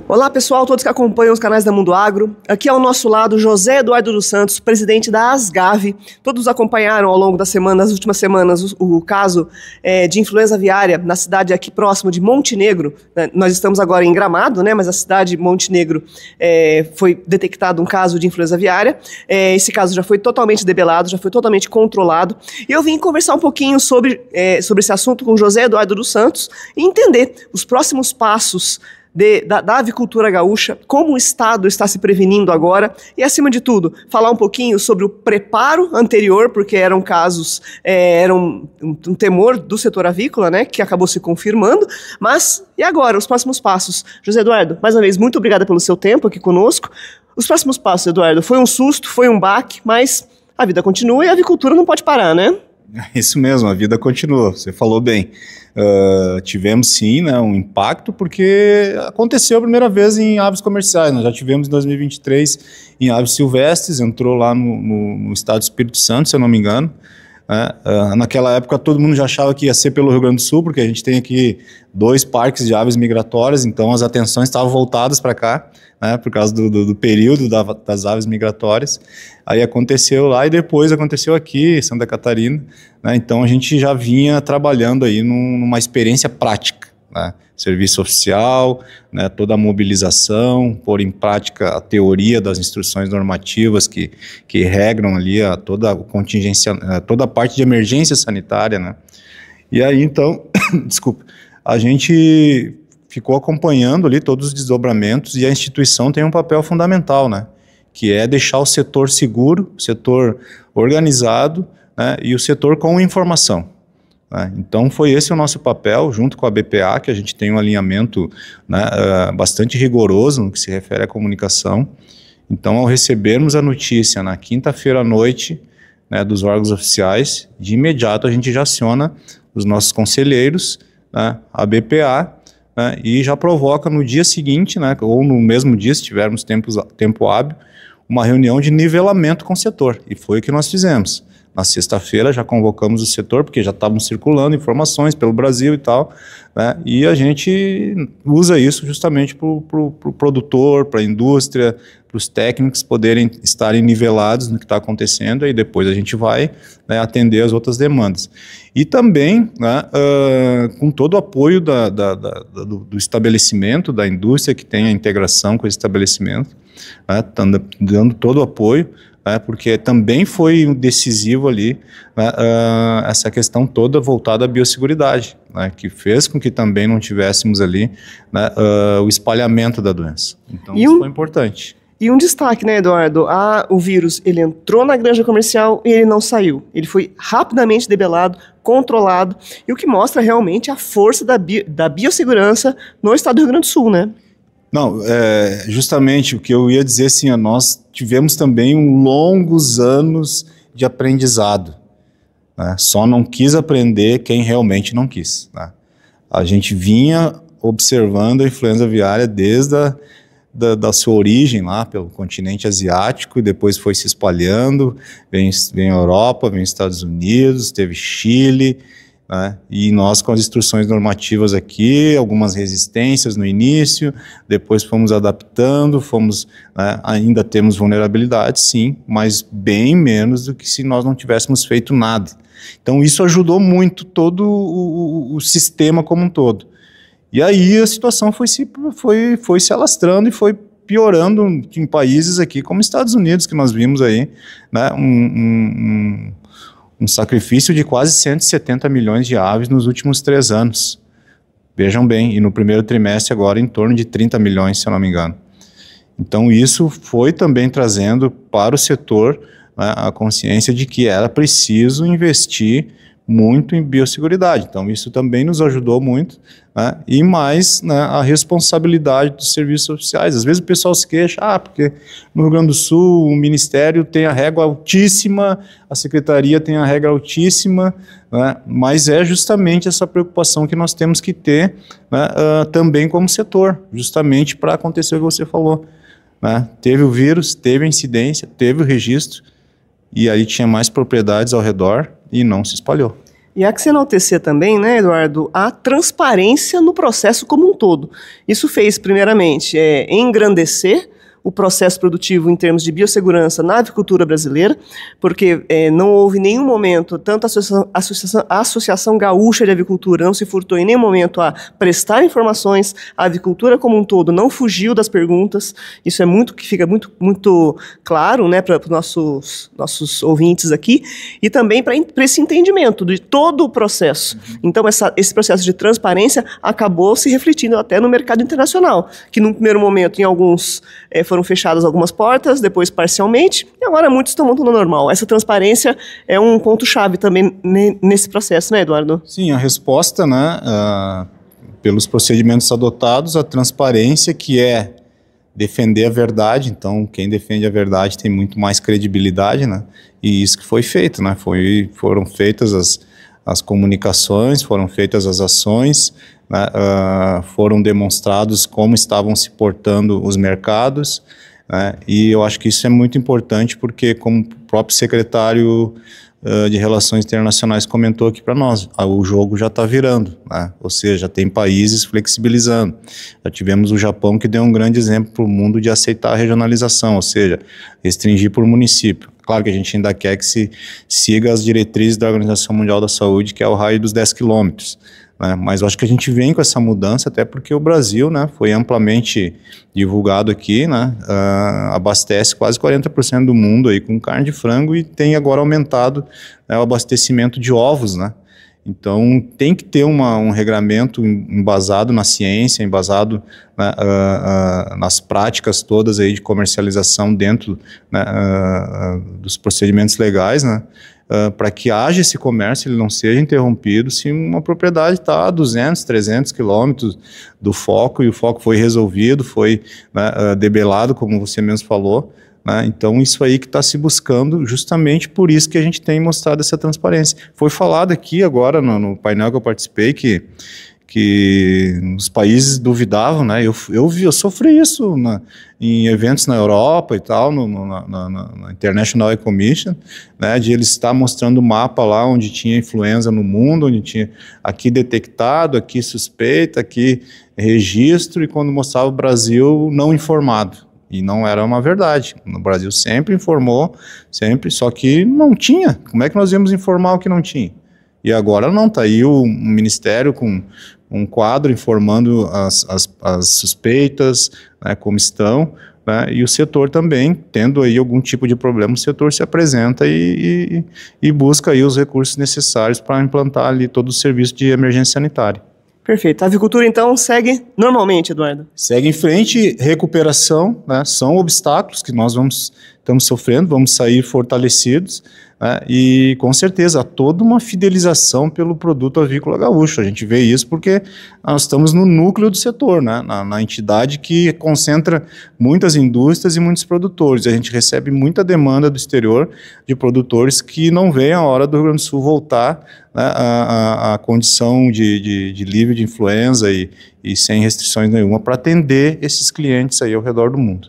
Olá pessoal, todos que acompanham os canais da Mundo Agro. Aqui ao nosso lado José Eduardo dos Santos, presidente da Asgav. Todos acompanharam ao longo das últimas semanas, o caso de influenza aviária na cidade aqui próximo de Montenegro. Nós estamos agora em Gramado, né, mas a cidade de Montenegro foi detectado um caso de influenza aviária. Esse caso já foi totalmente debelado, já foi totalmente controlado. E eu vim conversar um pouquinho sobre esse assunto com José Eduardo dos Santos e entender os próximos passos da avicultura gaúcha, como o Estado está se prevenindo agora e, acima de tudo, falar um pouquinho sobre o preparo anterior, porque eram casos, um temor do setor avícola, né, que acabou se confirmando, mas e agora, os próximos passos? José Eduardo, mais uma vez, muito obrigada pelo seu tempo aqui conosco. Os próximos passos, Eduardo, foi um susto, foi um baque, mas a vida continua e a avicultura não pode parar, né? Isso mesmo, a vida continua, você falou bem. Tivemos sim, né, um impacto, porque aconteceu a primeira vez em aves comerciais. Nós já tivemos em 2023 em aves silvestres, entrou lá no estado do Espírito Santo, se eu não me engano. Naquela época todo mundo já achava que ia ser pelo Rio Grande do Sul, porque a gente tem aqui 2 parques de aves migratórias, então as atenções estavam voltadas para cá, né, por causa do período das aves migratórias. Aí aconteceu lá e depois aconteceu aqui em Santa Catarina, né, então a gente já vinha trabalhando aí numa experiência prática, né, serviço oficial, né, toda a mobilização, pôr em prática a teoria das instruções normativas que regram ali toda a contingência, toda a parte de emergência sanitária, né. E aí então, desculpa, a gente ficou acompanhando ali todos os desdobramentos e a instituição tem um papel fundamental, né, que é deixar o setor seguro, o setor organizado, né, e o setor com informação. Então foi esse o nosso papel, junto com a BPA, que a gente tem um alinhamento, né, bastante rigoroso no que se refere à comunicação. Então, ao recebermos a notícia na quinta-feira à noite, né, dos órgãos oficiais, de imediato a gente já aciona os nossos conselheiros, né, a BPA, né, e já provoca no dia seguinte, né, ou no mesmo dia, se tivermos tempo hábil, uma reunião de nivelamento com o setor, e foi o que nós fizemos. Na sexta-feira já convocamos o setor, porque já estavam circulando informações pelo Brasil e tal, né, e a gente usa isso justamente para o produtor, para a indústria, para os técnicos poderem estarem nivelados no que está acontecendo, e depois a gente vai, né, atender as outras demandas. E também, né, com todo o apoio do estabelecimento, da indústria que tem a integração com esse estabelecimento, né, dando todo o apoio, porque também foi decisivo ali, né, essa questão toda voltada à biosseguridade, né, que fez com que também não tivéssemos ali, né, o espalhamento da doença. Então isso foi importante. E um destaque, né, Eduardo? O vírus, ele entrou na granja comercial e ele não saiu. Ele foi rapidamente debelado, controlado, e o que mostra realmente a força da biossegurança no estado do Rio Grande do Sul, né? Não, justamente o que eu ia dizer, assim, nós tivemos também longos anos de aprendizado, né? Só não quis aprender quem realmente não quis, né? A gente vinha observando a influenza aviária desde da sua origem lá pelo continente asiático, e depois foi se espalhando, vem Europa, vem Estados Unidos, teve Chile, né? E nós com as instruções normativas aqui, algumas resistências no início, depois fomos adaptando, né, ainda temos vulnerabilidade, sim, mas bem menos do que se nós não tivéssemos feito nada. Então isso ajudou muito todo o sistema como um todo. E aí a situação foi se alastrando e foi piorando em países aqui como Estados Unidos, que nós vimos aí, né, um sacrifício de quase 170 milhões de aves nos últimos 3 anos. Vejam bem, e no primeiro trimestre agora em torno de 30 milhões, se eu não me engano. Então isso foi também trazendo para o setor, né, a consciência de que era preciso investir muito em biosseguridade. Então isso também nos ajudou muito, né, e mais, né, a responsabilidade dos serviços oficiais. Às vezes o pessoal se queixa, porque no Rio Grande do Sul o Ministério tem a régua altíssima, a Secretaria tem a régua altíssima, né, mas é justamente essa preocupação que nós temos que ter, né, também como setor, justamente para acontecer o que você falou, né? Teve o vírus, teve a incidência, teve o registro, e aí tinha mais propriedades ao redor e não se espalhou. E há que se enaltecer também, né, Eduardo, a transparência no processo como um todo. Isso fez, primeiramente, engrandecer o processo produtivo em termos de biossegurança na avicultura brasileira, porque não houve em nenhum momento, tanto a Associação Gaúcha de Avicultura não se furtou em nenhum momento a prestar informações, a avicultura como um todo não fugiu das perguntas, isso é muito que fica muito claro, né, para os nossos ouvintes aqui, e também para esse entendimento de todo o processo. Então, esse processo de transparência acabou se refletindo até no mercado internacional, que num primeiro momento, em alguns foram fechadas algumas portas, depois parcialmente, e agora muitos estão voltando ao normal. Essa transparência é um ponto-chave também nesse processo, né, Eduardo? Sim, a resposta, né, pelos procedimentos adotados, a transparência, que é defender a verdade. Então, quem defende a verdade tem muito mais credibilidade, né, e isso que foi feito, né, foram feitas as comunicações, foram feitas as ações, né, foram demonstrados como estavam se portando os mercados, né, e eu acho que isso é muito importante porque, como o próprio secretário de Relações Internacionais comentou aqui para nós, o jogo já está virando, né, ou seja, tem países flexibilizando. Já tivemos o Japão, que deu um grande exemplo para o mundo de aceitar a regionalização, ou seja, restringir por município. Claro que a gente ainda quer que se siga as diretrizes da Organização Mundial da Saúde, que é o raio dos 10 quilômetros. Né? Mas eu acho que a gente vem com essa mudança, até porque o Brasil, né, foi amplamente divulgado aqui, né, abastece quase 40% do mundo aí com carne de frango e tem agora aumentado, né, o abastecimento de ovos, né? Então, tem que ter um regramento embasado na ciência, embasado, né, nas práticas todas aí de comercialização dentro, né, dos procedimentos legais, né, para que haja esse comércio, ele não seja interrompido se uma propriedade está a 200, 300 quilômetros do foco e o foco foi resolvido, foi, né, debelado, como você mesmo falou. Né? Então, isso aí que está se buscando, justamente por isso que a gente tem mostrado essa transparência. Foi falado aqui agora no painel que eu participei que os países duvidavam, né? Eu sofri isso em eventos na Europa e tal, na International Eye Commission, né? De eles estar mostrando o mapa lá onde tinha influenza no mundo, onde tinha aqui detectado, aqui suspeita, aqui registro, e quando mostrava o Brasil não informado. E não era uma verdade. No Brasil sempre informou, sempre, só que não tinha. Como é que nós íamos informar o que não tinha? E agora não, está aí o Ministério com um quadro informando as suspeitas, né, como estão, né, e o setor também, tendo aí algum tipo de problema, o setor se apresenta e busca aí os recursos necessários para implantar ali todo o serviço de emergência sanitária. Perfeito. A avicultura, então, segue normalmente, Eduardo? Segue em frente, recuperação, né, são obstáculos que nós estamos sofrendo, vamos sair fortalecidos, né, e com certeza há toda uma fidelização pelo produto avícola gaúcho. A gente vê isso porque nós estamos no núcleo do setor, né, na entidade que concentra muitas indústrias e muitos produtores. A gente recebe muita demanda do exterior de produtores que não veem a hora do Rio Grande do Sul voltar, né, a condição de livre de influenza e sem restrições nenhuma para atender esses clientes aí ao redor do mundo.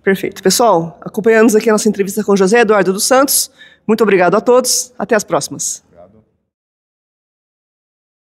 Perfeito. Pessoal, acompanhando aqui a nossa entrevista com José Eduardo dos Santos, muito obrigado a todos, até as próximas.